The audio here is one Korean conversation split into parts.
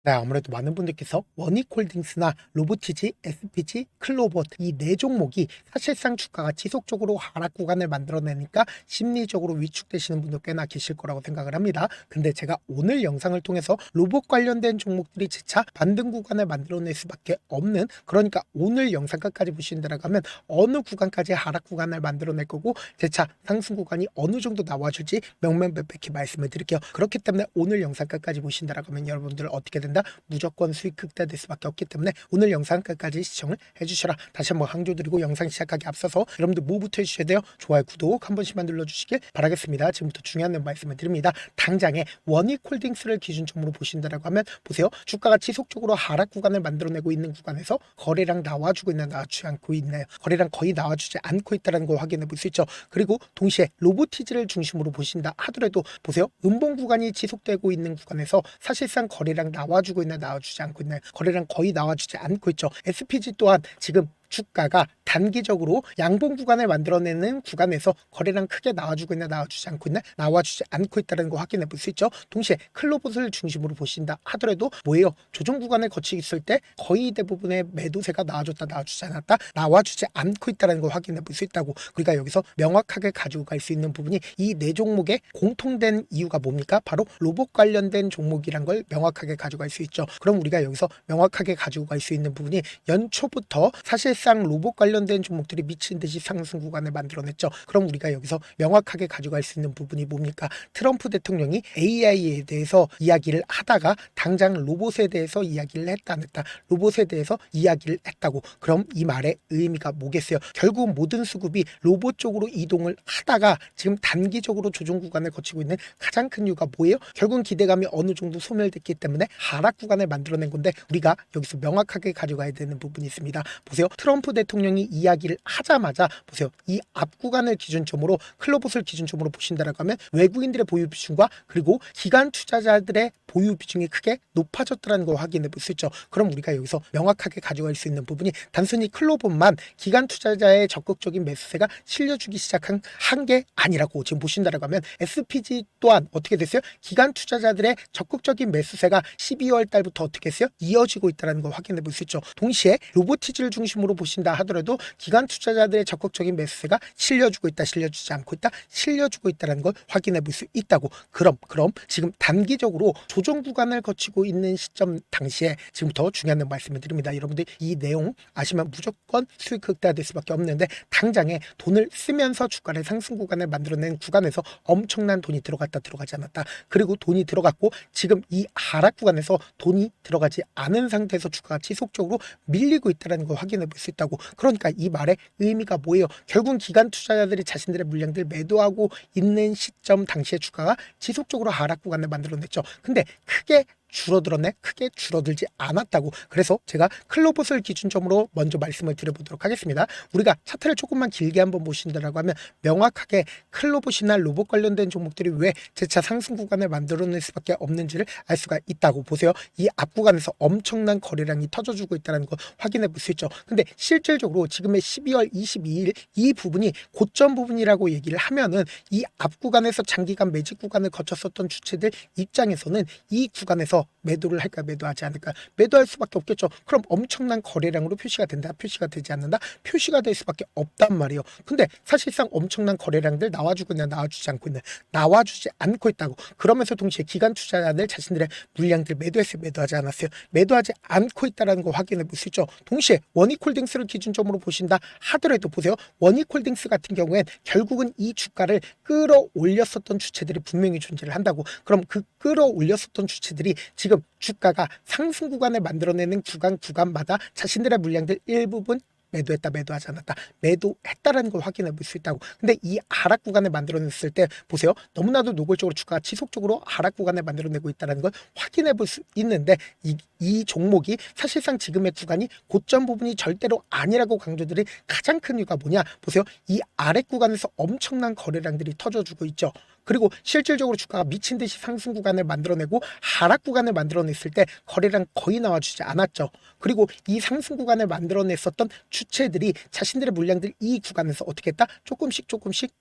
네, 아무래도 많은 분들께서 원익홀딩스나 로보티지, SPG, 클로버 이 네 종목이 사실상 주가가 지속적으로 하락 구간을 만들어내니까 심리적으로 위축되시는 분들 꽤나 계실 거라고 생각을 합니다. 근데 제가 오늘 영상을 통해서 로봇 관련된 종목들이 재차 반등 구간을 만들어낼 수밖에 없는, 그러니까 오늘 영상 끝까지 보신다라고 하면 어느 구간까지 하락 구간을 만들어낼 거고 재차 상승 구간이 어느 정도 나와줄지 명명백백히 말씀을 드릴게요. 그렇기 때문에 오늘 영상 끝까지 보신다라고 하면 여러분들 어떻게 된다? 무조건 수익 극대화될 수밖에 없기 때문에 오늘 영상 끝까지 시청을 해주셔라. 다시 한번 강조드리고 영상 시작하기 앞서서 여러분들 뭐부터 해주셔야 돼요? 좋아요, 구독 한 번씩만 눌러주시길 바라겠습니다. 지금부터 중요한 말씀을 드립니다. 당장에 원익홀딩스를 기준점으로 보신다라고 하면 보세요. 주가가 지속적으로 하락 구간을 만들어내고 있는 구간에서 거래량 나와주고 있나 나와주지 않고 있나요? 거래량 거의 나와주지 않고 있다는 걸 확인해 볼 수 있죠. 그리고 동시에 로보티지를 중심으로 보신다 하더라도 보세요. 음봉 구간이 지속되고 있는 구간에서 사실상 거래량 나와주고 있나 나와주지 않고 있나요? 거래량 거의 나와주지 않고 있죠. SPG 또한 지금 주가가 단기적으로 양봉 구간을 만들어내는 구간에서 거래량 크게 나와주고 있나 나와주지 않고 있나 나와주지 않고 있다는 거 확인해 볼 수 있죠. 동시에 클로봇을 중심으로 보신다 하더라도 뭐예요? 조정 구간을 거치고 있을 때 거의 대부분의 매도세가 나와줬다 나와주지 않았다 나와주지 않고 있다는 거 확인해 볼 수 있다고. 우리가 여기서 명확하게 가지고 갈 수 있는 부분이 이 네 종목의 공통된 이유가 뭡니까? 바로 로봇 관련된 종목이란 걸 명확하게 가져갈 수 있죠. 그럼 우리가 여기서 명확하게 가지고 갈 수 있는 부분이 연초부터 사실상 로봇 관련된 종목들이 미친 듯이 상승 구간을 만들어냈죠. 그럼 우리가 여기서 명확하게 가져갈 수 있는 부분이 뭡니까? 트럼프 대통령이 AI에 대해서 이야기를 하다가 당장 로봇에 대해서 이야기를 했다 안 했다, 로봇에 대해서 이야기를 했다고. 그럼 이 말의 의미가 뭐겠어요? 결국 모든 수급이 로봇 쪽으로 이동을 하다가 지금 단기적으로 조정 구간을 거치고 있는 가장 큰 이유가 뭐예요? 결국은 기대감이 어느 정도 소멸됐기 때문에 하락 구간을 만들어낸 건데, 우리가 여기서 명확하게 가져가야 되는 부분이 있습니다. 보세요. 트럼프 대통령이 이야기를 하자마자 보세요. 이 앞 구간을 기준점으로 클로봇을 기준점으로 보신다라고 하면 외국인들의 보유 비중과 그리고 기관 투자자들의 보유 비중이 크게 높아졌다는 걸 확인해 볼 수 있죠. 그럼 우리가 여기서 명확하게 가져갈 수 있는 부분이 단순히 클로봇만 기관 투자자의 적극적인 매수세가 실려주기 시작한 게 아니라고 지금 보신다라고 하면 SPG 또한 어떻게 됐어요? 기관 투자자들의 적극적인 매수세가 12월 달부터 어떻게 했어요? 이어지고 있다는 걸 확인해 볼 수 있죠. 동시에 로보티지를 중심으로 보신다 하더라도 기관 투자자들의 적극적인 매수세가 실려주고 있다, 실려주지 않고 있다, 실려주고 있다는 걸 확인해 볼 수 있다고. 그럼 지금 단기적으로 조정 구간을 거치고 있는 시점 당시에 지금부터 중요한 말씀을 드립니다. 여러분들 이 내용 아시면 무조건 수익 극대화될 수밖에 없는데, 당장에 돈을 쓰면서 주가를 상승 구간을 만들어낸 구간에서 엄청난 돈이 들어갔다 들어가지 않았다, 그리고 돈이 들어갔고 지금 이 하락 구간에서 돈이 들어가지 않은 상태에서 주가가 지속적으로 밀리고 있다는 걸 확인해 볼 수 있다고. 그러니까 이 말의 의미가 뭐예요? 결국은 기관 투자자들이 자신들의 물량들 매도하고 있는 시점 당시에 주가가 지속적으로 하락 구간을 만들어냈죠. 근데 크게 줄어들었네? 크게 줄어들지 않았다고. 그래서 제가 클로봇을 기준점으로 먼저 말씀을 드려보도록 하겠습니다. 우리가 차트를 조금만 길게 한번 보신다라고 하면 명확하게 클로봇이나 로봇 관련된 종목들이 왜 재차 상승 구간을 만들어낼 수밖에 없는지를 알 수가 있다고. 보세요. 이 앞 구간에서 엄청난 거래량이 터져주고 있다는 거 확인해 볼 수 있죠. 근데 실질적으로 지금의 12월 22일 이 부분이 고점 부분이라고 얘기를 하면은 이 앞 구간에서 장기간 매직 구간을 거쳤었던 주체들 입장에서는 이 구간에서 매도를 할까 매도하지 않을까, 매도할 수밖에 없겠죠. 그럼 엄청난 거래량으로 표시가 된다, 표시가 되지 않는다, 표시가 될 수밖에 없단 말이에요. 근데 사실상 엄청난 거래량들 나와주고 있냐 나와주지 않고 있냐, 나와주지 않고 있다고. 그러면서 동시에 기관 투자자들 자신들의 물량들 매도했어요, 매도하지 않았어요, 매도하지 않고 있다는 거 확인해 볼 수 있죠. 동시에 원익홀딩스를 기준점으로 보신다 하더라도 보세요. 원익홀딩스 같은 경우엔 결국은 이 주가를 끌어올렸었던 주체들이 분명히 존재를 한다고. 그럼 그 끌어올렸었던 주체들이 지금 주가가 상승 구간을 만들어내는 구간마다 자신들의 물량들 일부분 매도했다, 매도하지 않았다, 매도했다라는 걸 확인해 볼 수 있다고. 근데 이 하락 구간을 만들어냈을 때 보세요. 너무나도 노골적으로 주가가 지속적으로 하락 구간을 만들어내고 있다는 걸 확인해 볼 수 있는데, 이 종목이 사실상 지금의 구간이 고점 부분이 절대로 아니라고 강조드린 가장 큰 이유가 뭐냐? 보세요. 이 아래 구간에서 엄청난 거래량들이 터져주고 있죠. 그리고 실질적으로 주가가 미친 듯이 상승 구간을 만들어내고 하락 구간을 만들어냈을 때 거래량 거의 나와주지 않았죠. 그리고 이 상승 구간을 만들어냈었던 주체들이 자신들의 물량들 이 구간에서 어떻게 했다? 조금씩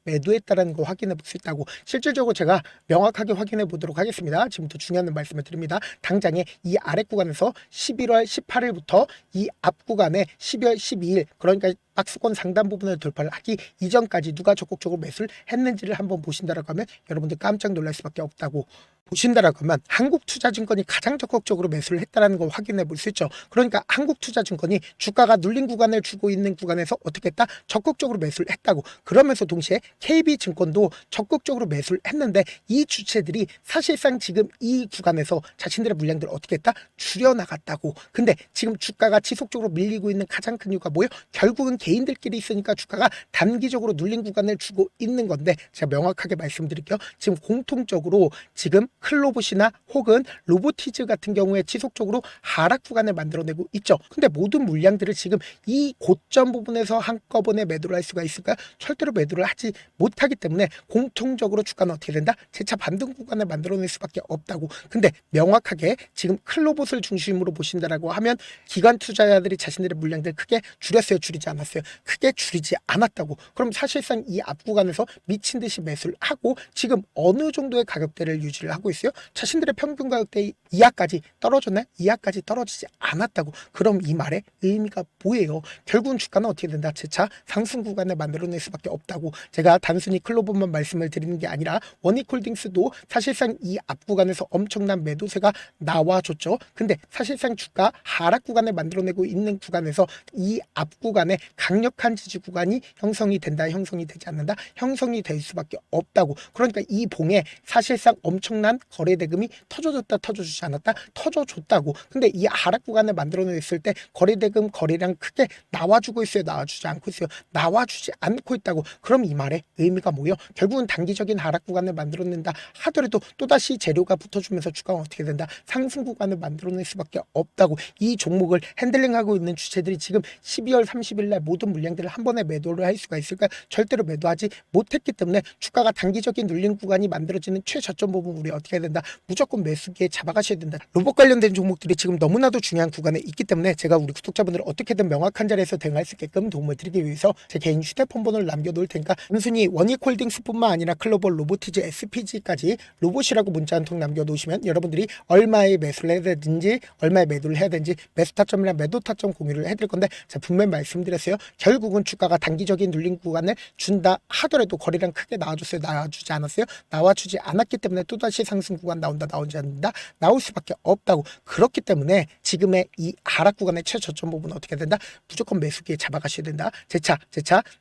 매도했다라는 거 확인해 볼 수 있다고. 실질적으로 제가 명확하게 확인해 보도록 하겠습니다. 지금부터 중요한 말씀을 드립니다. 당장에 이 아래 구간에서 11월 18일부터 이 앞 구간에 12월 12일, 그러니까 박스권 상단 부분을 돌파를 하기 이전까지 누가 적극적으로 매수를 했는지를 한번 보신다라고 하면 여러분들 깜짝 놀랄 수밖에 없다고. 보신다라고 하면 한국투자증권이 가장 적극적으로 매수를 했다는 걸 확인해 볼 수 있죠. 그러니까 한국투자증권이 주가가 눌린 구간을 주고 있는 구간에서 어떻게 했다? 적극적으로 매수를 했다고. 그러면서 동시에 KB증권도 적극적으로 매수를 했는데 이 주체들이 사실상 지금 이 구간에서 자신들의 물량들을 어떻게 했다? 줄여나갔다고. 근데 지금 주가가 지속적으로 밀리고 있는 가장 큰 이유가 뭐예요? 결국은 개인들끼리 있으니까 주가가 단기적으로 눌린 구간을 주고 있는 건데, 제가 명확하게 말씀드릴게요. 지금 공통적으로 지금 클로봇이나 혹은 로보티즈 같은 경우에 지속적으로 하락 구간을 만들어내고 있죠. 근데 모든 물량들을 지금 이 고점 부분에서 한꺼번에 매도를 할 수가 있을까요? 절대로 매도를 하지 못하기 때문에 공통적으로 주가는 어떻게 된다? 재차 반등 구간을 만들어낼 수밖에 없다고. 근데 명확하게 지금 클로봇을 중심으로 보신다라고 하면 기관 투자자들이 자신들의 물량들 크게 줄였어요, 줄이지 않았어요? 크게 줄이지 않았다고. 그럼 사실상 이 앞 구간에서 미친 듯이 매수를 하고 지금 어느 정도의 가격대를 유지를 하고 있어요? 자신들의 평균 가격대 이하까지 떨어졌나요? 이하까지 떨어지지 않았다고. 그럼 이 말의 의미가 뭐예요? 결국은 주가는 어떻게 된다? 재차 상승 구간을 만들어낼 수밖에 없다고. 제가 단순히 클로봇만 말씀을 드리는 게 아니라 원익홀딩스도 사실상 이 앞 구간에서 엄청난 매도세가 나와줬죠. 근데 사실상 주가 하락 구간을 만들어내고 있는 구간에서 이 앞 구간에 강력한 지지 구간이 형성이 된다, 형성이 되지 않는다, 형성이 될 수밖에 없다고. 그러니까 이 봉에 사실상 엄청난 거래 대금이 터져줬다, 터져주지 않았다, 터져줬다고. 근데 이 하락 구간을 만들어냈을 때 거래 대금, 거래량 크게 나와주고 있어요, 나와주지 않고 있어요? 나와주지 않고 있다고. 그럼 이 말의 의미가 뭐예요? 결국은 단기적인 하락 구간을 만들어낸다 하더라도 또다시 재료가 붙어주면서 주가가 어떻게 된다? 상승 구간을 만들어낼 수밖에 없다고. 이 종목을 핸들링하고 있는 주체들이 지금 12월 30일 날 모든 물량들을 한 번에 매도를 할 수가 있을까요? 절대로 매도하지 못했기 때문에 주가가 단기적인 눌림 구간이 만들어지는 최저점 부분 우리 어떻게 해야 된다? 무조건 매수기에 잡아가셔야 된다. 로봇 관련된 종목들이 지금 너무나도 중요한 구간에 있기 때문에 제가 우리 구독자분들을 어떻게든 명확한 자리에서 대응할 수 있게끔 도움을 드리기 위해서 제 개인 휴대폰 번호를 남겨놓을 테니까 단순히 원익홀딩스뿐만 아니라 클로벌 로보티즈 SPG까지 로봇이라고 문자 한 통 남겨놓으시면 여러분들이 얼마에 매수를 해야 되는지, 얼마에 매도를 해야 되는지, 매수 타점이랑 매도 타점 공유를 해드릴 건데, 제가 분명히 말씀드렸어요. 결국은 주가가 단기적인 눌림 구간을 준다 하더라도 거래량 크게 나와줬어요? 나와주지 않았어요? 나와주지 않았기 때문에 또다시 상승 구간 나온다, 나오지 않는다, 나올 수밖에 없다고. 그렇기 때문에 지금의 이 하락 구간의 최저점 부분 어떻게 된다? 무조건 매수기에 잡아가셔야 된다. 재차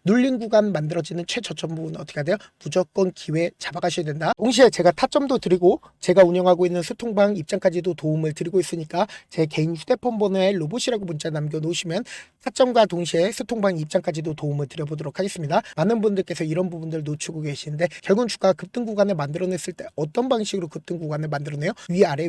눌린 구간 만들어지는 최저점 부분 어떻게 돼요? 무조건 기회에 잡아가셔야 된다. 동시에 제가 타점도 드리고 제가 운영하고 있는 소통방 입장까지도 도움을 드리고 있으니까 제 개인 휴대폰 번호에 로봇이라고 문자 남겨놓으시면 타점과 동시에 소통방 입장까지도 도움을 드려보도록 하겠습니다. 많은 분들께서 이런 부분들 놓치고 계시는데, 결국은 주가가 급등 구간을 만들어냈을 때 어떤 방식으로 급등 구간을 만들어내요? 위아래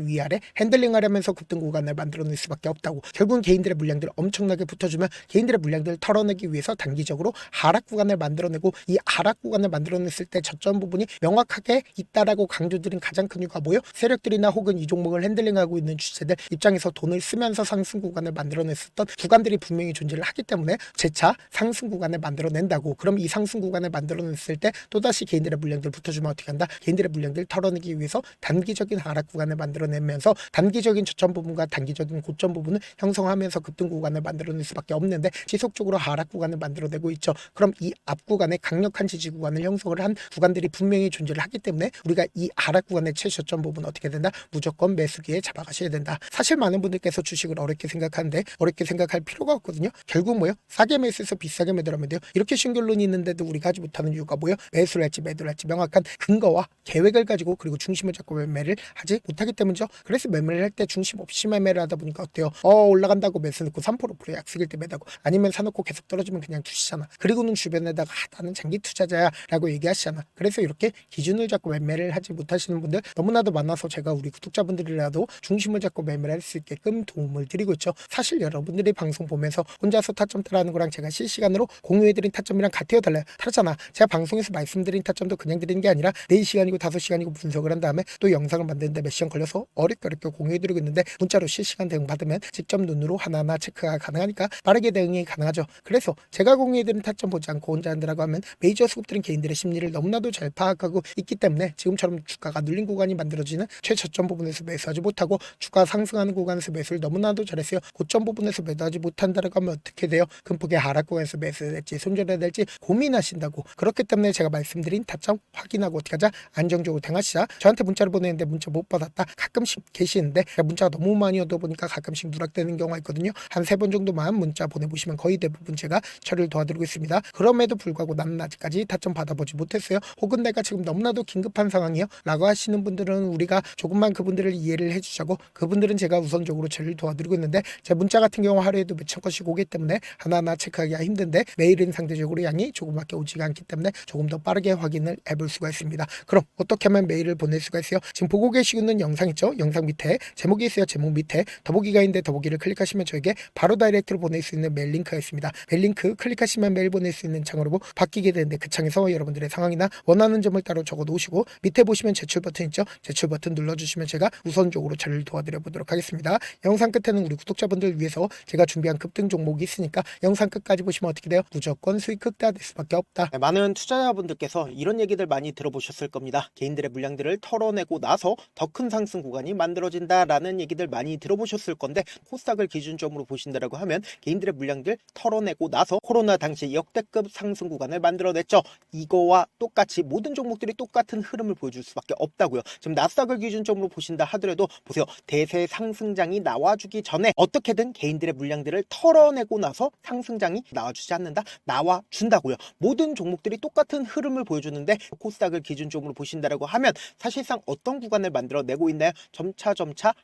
핸들링 하려면서 급등 구간을 만들어낼 수밖에 없다고. 결국은 개인들의 물량들을 엄청나게 붙어주면 개인들의 물량들을 털어내기 위해서 단기적으로 하락 구간을 만들어내고, 이 하락 구간을 만들어냈을 때 저점 부분이 명확하게 있다라고 강조드린 가장 큰 이유가 뭐예요? 세력들이나 혹은 이 종목을 핸들링하고 있는 주체들 입장에서 돈을 쓰면서 상승 구간을 만들어냈었던 구간들이 분명히 존재를 하기 때문에 재차 상승 구간을 만들어낸다고. 그럼 이 상승 구간을 만들어냈을 때 또다시 개인들의 물량들 붙어주면 어떻게 한다? 개인들의 물량들 털어내기 위해서 단기적인 하락 구간을 만들어내면서 단기적인 저점 부분과 단기적인 고점 부분을 형성하면서 급등 구간을 만들어낼 수밖에 없는데, 지속적으로 하락 구간을 만들어내고 있죠. 그럼 이 앞 구간에 강력한 지지 구간을 형성을 한 구간들이 분명히 존재를 하기 때문에 우리가 이 하락 구간의 최저점 부분 어떻게 된다? 무조건 매수기에 잡아가셔야 된다. 사실 많은 분들께서 주식을 어렵게 생각하는데 어렵게 생각할 필요가 없거든요. 결국 뭐예요? 싸게 매수해서 비싸게 매도하면 돼요. 이렇게 쉬운 결론이 있는데도 우리가 하지 못하는 이유가 뭐예요? 매수를 할지 매도를 할지 명확한 근거와 계획을 가지고, 그리고 중심을 잡고 매매를 하지 못하기 때문이죠. 그래서 매매를 할 때 중심 없이 매매를 하다 보니까 어때요? 올라간다고 매수 넣고 3% 약속일 때 매다고, 아니면 사놓고 계속 떨어지면 그냥 두시잖아. 그리고는 주변에다가 나는 장기 투자자야 라고 얘기하시잖아. 그래서 이렇게 기준을 잡고 매매를 하지 못하시는 분들 너무나도 많아서 제가 우리 구독자분들이라도 중심을 잡고 매매를 할 수 있게끔 도움을 드리고 있죠. 사실 여러분들이 방송 보면서 혼자서 타점 따라하는 거랑 제가 실시간으로 공유해드린 타점이랑 같아요, 달라요? 다르잖아. 제가 방송에서 말씀드린 타점도 그냥 드리는 게 아니라 4시간이고 5시간이고 분석을 한 다음에 또 영상을 만드는데 몇 시간 걸려서 어렵게 공유해드리고 있는데, 문자로 실시간 대응 받으면 직접 눈으로 하나하나 체크가 가능하니까 빠르게 대응이 가능하죠. 그래서 제가 공유해드린 타점 보지 않고 혼자 한다라고 하면 메이저 수급들은 개인들의 심리를 너무나도 잘 파악하고 있기 때문에 지금처럼 주가가 눌린 구간이 만들어지는 최저점 부분에서 매수하지 못하고 주가 상승하는 구간에서 매수를 너무나도 잘했어요. 고점 부분에서 매도하지 못한다라고 하면 어떻게 돼요? 금폭의 하락 구간에서 매수해야 될지 손절해야 될지 고민하신다고. 그렇기 때문에 제가 말씀드린 타점 확인하고 어떻게 하자? 안정적으로 대응하시자. 저한테 문자를 보내는데 문자 못 받았다 가끔씩 계시는데 문자가 너무 많이 오다 보니까 가끔씩 누락되는 경우가 있거든요. 한 3번 정도만 문자 보내보시면 거의 대부분 제가 처리를 도와드리고 있습니다. 그럼에도 불구하고 나는 아직까지 타점 받아보지 못했어요. 혹은 내가 지금 너무나도 긴급한 상황이요 라고 하시는 분들은 우리가 조금만 그분들을 이해를 해주자고, 그분들은 제가 우선적으로 처리를 도와드리고 있는데, 제 문자 같은 경우 하루에도 몇천 건씩 오기 때문에 하나하나 체크하기가 힘든데, 메일은 상대적으로 양이 조금밖에 오지가 않기 때문에 조금 더 빠르게 확인을 해볼 수가 있습니다. 그럼 어떻게 하면 메일을 보낼 수가 있어요? 지금 보고 계시고 있는 영상 있죠? 영상 밑에 제목이 있어요. 제목 밑에 더보기가 있는데 더보기를 클릭하시면 저에게 바로 다이렉트로 보낼 수 있는 메일 링크가 있습니다. 메일 링크 클릭하시면 메일 보낼 수 있는 창으로 바뀌게 되는데, 그 창에서 여러분들의 상황이나 원하는 점을 따로 적어 놓으시고 밑에 보시면 제출 버튼 있죠? 제출 버튼 눌러주시면 제가 우선적으로 처리를 도와드려 보도록 하겠습니다. 영상 끝에는 우리 구독자분들 위해서 제가 준비한 급등 종목이 있으니까 영상 끝까지 보시면 어떻게 돼요? 무조건 수익 극대화될 수밖에 없다. 많은 투자자분들께서 이런 얘기들 많이 들어보셨을 겁니다. 개인들의 물량들을 털어내고 나서 더 큰 상승 구간이 만들어진다라는 얘기들 많이 들어보셨을 건데, 코스닥을 기준점으로 보신다라고 하면 개인들의 물량들 털어내고 나서 코로나 당시 역대급 상승 구간을 만들어냈죠. 이거와 똑같이 모든 종목들이 똑같은 흐름을 보여줄 수밖에 없다고요. 지금 나스닥을 기준점으로 보신다 하더라도 보세요. 대세 상승장이 나와주기 전에 어떻게든 개인들의 물량들을 털어내고 나서 상승장이 나와주지 않는다? 나와준다고요. 모든 종목들이 똑같은 흐름을 보여주는데, 코스닥을 기준점으로 보신다라고 하면 사실상 어떤 구간을 만들어내고 있나요? 점차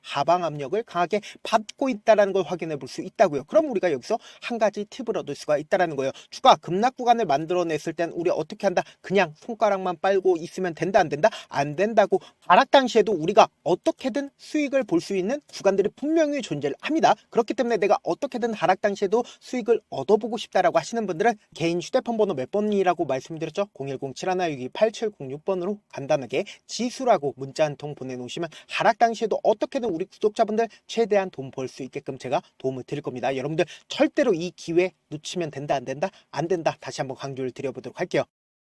하방 압력을 강하게 받고 있다는 걸 확인해 볼 수 있다고요. 그럼 우리가 여기서 한 가지 팁을 얻을 수가 있다는 거예요. 주가 급락 구간을 만들어냈을 땐 우리 어떻게 한다? 그냥 손가락만 빨고 있으면 된다, 안 된다? 안 된다고. 하락 당시에도 우리가 어떻게든 수익을 볼 수 있는 구간들이 분명히 존재를 합니다. 그렇기 때문에 내가 어떻게든 하락 당시에도 수익을 얻어보고 싶다라고 하시는 분들은 개인 휴대폰 번호 몇 번이라고 말씀드렸죠? 010-7162-8706번으로 간단하게 지수라고 문자 한 통 보내놓으시면 하락 당시에도 어떻게든 우리 구독자분들 최대한 돈 벌 수 있게끔 제가 도움을 드릴 겁니다. 여러분들 절대로 이 기회 놓치면 된다, 안 된다? 안 된다. 다시 한번 강조를 드려보도록 할게요.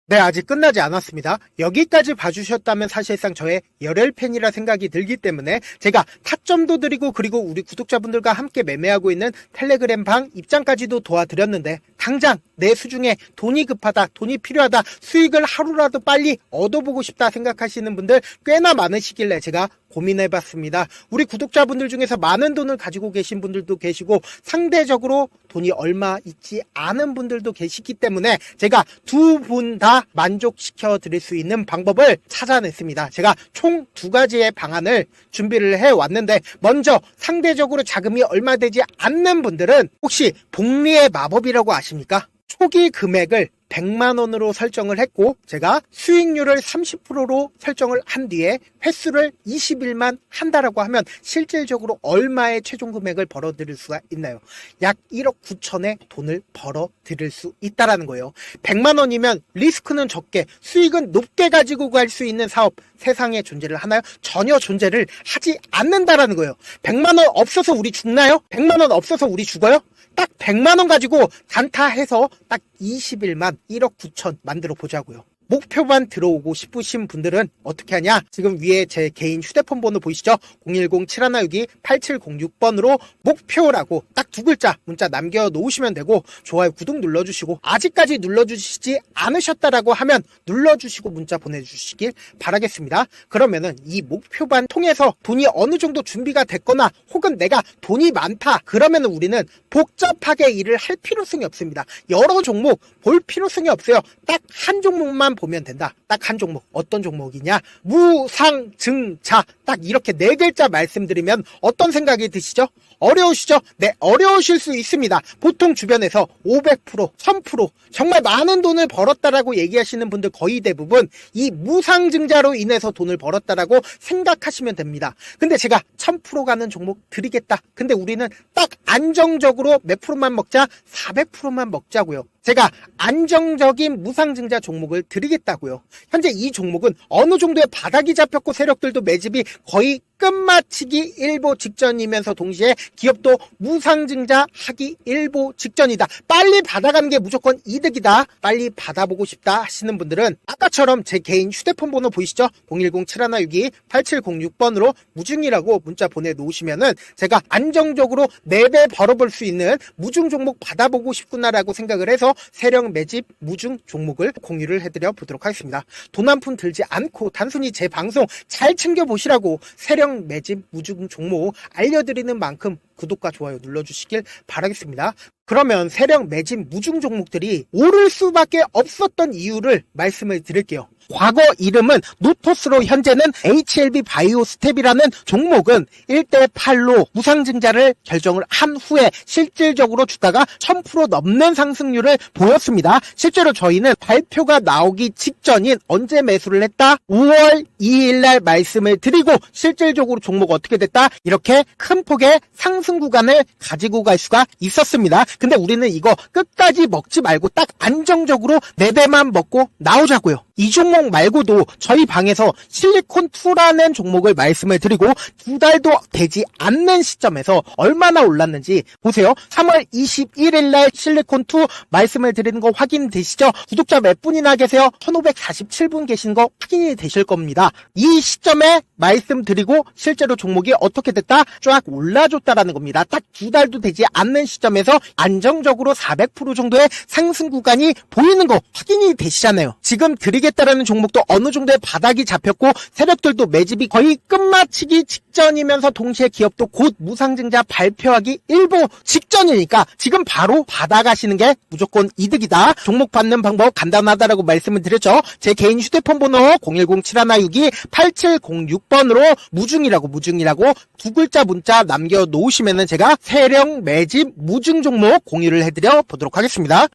네, 아직 끝나지 않았습니다. 여기까지 봐주셨다면 사실상 저의 열혈 팬이라 생각이 들기 때문에 제가 타점도 드리고, 그리고 우리 구독자분들과 함께 매매하고 있는 텔레그램 방 입장까지도 도와드렸는데, 당장 내 수중에 돈이 급하다, 돈이 필요하다, 수익을 하루라도 빨리 얻어보고 싶다 생각하시는 분들 꽤나 많으시길래 제가 고민해봤습니다. 우리 구독자분들 중에서 많은 돈을 가지고 계신 분들도 계시고 상대적으로 돈이 얼마 있지 않은 분들도 계시기 때문에 제가 두 분 다 만족시켜 드릴 수 있는 방법을 찾아냈습니다. 제가 총 2가지의 방안을 준비를 해왔는데, 먼저 상대적으로 자금이 얼마 되지 않는 분들은 혹시 복리의 마법이라고 아십니까? 초기 금액을 100만원으로 설정을 했고, 제가 수익률을 30%로 설정을 한 뒤에 횟수를 20일만 한다라고 하면 실질적으로 얼마의 최종 금액을 벌어들일 수가 있나요? 약 1억 9천의 돈을 벌어들일 수 있다라는 거예요. 100만원이면 리스크는 적게 수익은 높게 가지고 갈 수 있는 사업, 세상에 존재를 하나요? 전혀 존재를 하지 않는다라는 거예요. 100만원 없어서 우리 죽나요? 100만원 없어서 우리 죽어요? 딱 100만원 가지고 단타해서 딱 20일만 1억 9천 만들어 보자고요. 목표만 들어오고 싶으신 분들은 어떻게 하냐? 지금 위에 제 개인 휴대폰 번호 보이시죠? 010-7162-8706번으로 목표라고 딱 2글자 문자 남겨놓으시면 되고, 좋아요, 구독 눌러주시고, 아직까지 눌러주시지 않으셨다라고 하면 눌러주시고 문자 보내주시길 바라겠습니다. 그러면은 이 목표반 통해서 돈이 어느 정도 준비가 됐거나, 혹은 내가 돈이 많다 그러면은 우리는 복잡하게 일을 할 필요성이 없습니다. 여러 종목 볼 필요성이 없어요. 딱 한 종목만 보면 된다. 딱 한 종목. 어떤 종목이냐? 무상증자. 딱 이렇게 4글자 말씀드리면 어떤 생각이 드시죠? 어려우시죠? 네, 어려우실 수 있습니다. 보통 주변에서 500%, 1000% 정말 많은 돈을 벌었다라고 얘기하시는 분들 거의 대부분 이 무상증자로 인해서 돈을 벌었다라고 생각하시면 됩니다. 근데 제가 1000% 가는 종목 드리겠다. 근데 우리는 딱 안정적으로 몇 프로만 먹자? 400%만 먹자고요. 제가 안정적인 무상증자 종목을 드리겠다고요. 현재 이 종목은 어느 정도의 바닥이 잡혔고 세력들도 매집이 거의 끝마치기 일보 직전이면서 동시에 기업도 무상증자 하기 일보 직전이다. 빨리 받아가는 게 무조건 이득이다. 빨리 받아보고 싶다 하시는 분들은 아까처럼 제 개인 휴대폰 번호 보이시죠? 010-7162-8706번으로 무중이라고 문자 보내놓으시면은 제가 안정적으로 4배 벌어볼 수 있는 무중 종목 받아보고 싶구나라고 생각을 해서 세력 매집 무중 종목을 공유를 해드려 보도록 하겠습니다. 돈 한 푼 들지 않고 단순히 제 방송 잘 챙겨보시라고 세력 매집 무중 종목 알려드리는 만큼 구독과 좋아요 눌러주시길 바라겠습니다. 그러면 세력 매집 무중 종목들이 오를 수밖에 없었던 이유를 말씀을 드릴게요. 과거 이름은 노토스로 현재는 HLB 바이오 스텝이라는 종목은 1대8로 무상증자를 결정을 한 후에 실질적으로 주가가 1000% 넘는 상승률을 보였습니다. 실제로 저희는 발표가 나오기 직전인 언제 매수를 했다? 5월 2일 날 말씀을 드리고 실질적으로 종목 어떻게 됐다? 이렇게 큰 폭의 상승 구간을 가지고 갈 수가 있었습니다. 근데 우리는 이거 끝까지 먹지 말고 딱 안정적으로 4배만 먹고 나오자고요. 이 종목 말고도 저희 방에서 실리콘2라는 종목을 말씀을 드리고 2달도 되지 않는 시점에서 얼마나 올랐는지 보세요. 3월 21일 날 실리콘2 말씀을 드리는 거 확인되시죠? 구독자 몇 분이나 계세요? 1547분 계신 거 확인이 되실 겁니다. 이 시점에 말씀드리고 실제로 종목이 어떻게 됐다? 쫙 올라줬다라는 겁니다. 딱 2달도 되지 않는 시점에서 안정적으로 400% 정도의 상승 구간이 보이는 거 확인이 되시잖아요. 지금 드리겠다라는 종목도 어느 정도의 바닥이 잡혔고 세력들도 매집이 거의 끝마치기 직전이면서 동시에 기업도 곧 무상증자 발표하기 일보 직전이니까 지금 바로 받아가시는 게 무조건 이득이다. 종목 받는 방법 간단하다라고 말씀을 드렸죠. 제 개인 휴대폰 번호 010-7162-8706번으로 무중이라고 2글자 문자 남겨놓으시면은 제가 세력 매집 무중 종목 공유를 해드려 보도록 하겠습니다.